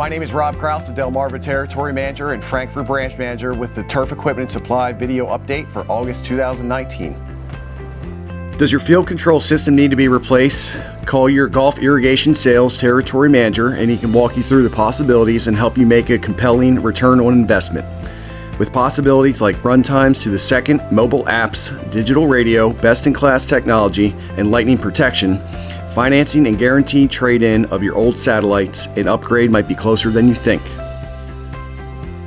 My name is Rob Kraus, the Delmarva Territory Manager and Frankfurt Branch Manager with the Turf Equipment Supply video update for August 2019. Does your field control system need to be replaced? Call your Golf Irrigation Sales Territory Manager and he can walk you through the possibilities and help you make a compelling return on investment. With possibilities like run times to the second, mobile apps, digital radio, best-in-class technology, and lightning protection, financing and guaranteed trade-in of your old satellites, an upgrade might be closer than you think.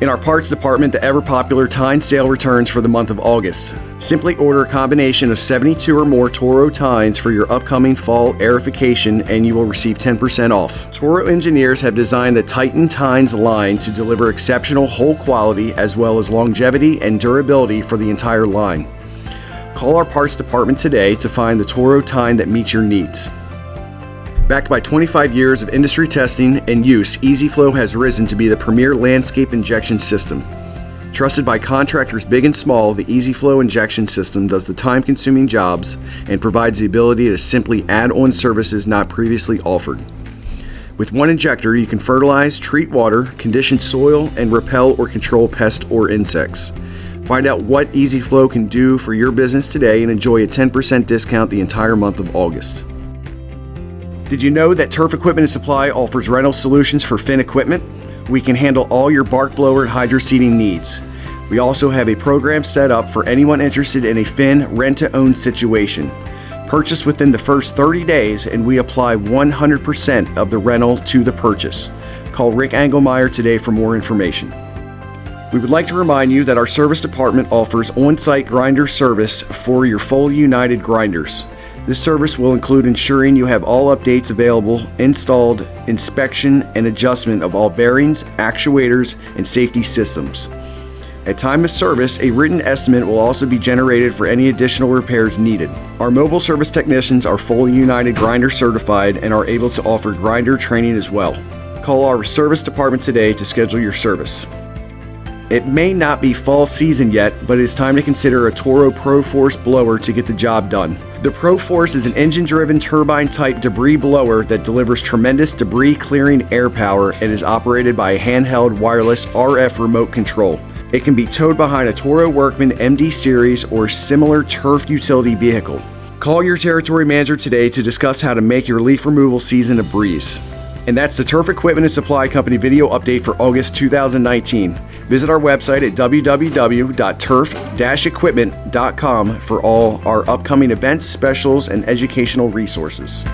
In our parts department, the ever-popular Tine sale returns for the month of August. Simply order a combination of 72 or more Toro Tines for your upcoming fall aerification and you will receive 10% off. Toro engineers have designed the Titan Tines line to deliver exceptional hole quality as well as longevity and durability for the entire line. Call our parts department today to find the Toro Tine that meets your needs. Backed by 25 years of industry testing and use, EZ-Flo has risen to be the premier landscape injection system. Trusted by contractors big and small, the EZ-Flo injection system does the time-consuming jobs and provides the ability to simply add on services not previously offered. With one injector, you can fertilize, treat water, condition soil, and repel or control pests or insects. Find out what EZ-Flo can do for your business today and enjoy a 10% discount the entire month of August. Did you know that Turf Equipment and Supply offers rental solutions for fin equipment? We can handle all your bark blower and hydro seeding needs. We also have a program set up for anyone interested in a fin rent-to-own situation. Purchase within the first 30 days and we apply 100% of the rental to the purchase. Call Rick Engelmeyer today for more information. We would like to remind you that our service department offers on-site grinder service for your Foley United Grinders. This service will include ensuring you have all updates available, installed, inspection, and adjustment of all bearings, actuators, and safety systems. At time of service, a written estimate will also be generated for any additional repairs needed. Our mobile service technicians are Foley United Grinder certified and are able to offer grinder training as well. Call our service department today to schedule your service. It may not be fall season yet, but it is time to consider a Toro Pro Force blower to get the job done. The Pro Force is an engine-driven turbine-type debris blower that delivers tremendous debris-clearing air power and is operated by a handheld wireless RF remote control. It can be towed behind a Toro Workman MD Series or similar turf utility vehicle. Call your territory manager today to discuss how to make your leaf removal season a breeze. And that's the Turf Equipment and Supply Company video update for August 2019. Visit our website at www.turf-equipment.com for all our upcoming events, specials, and educational resources.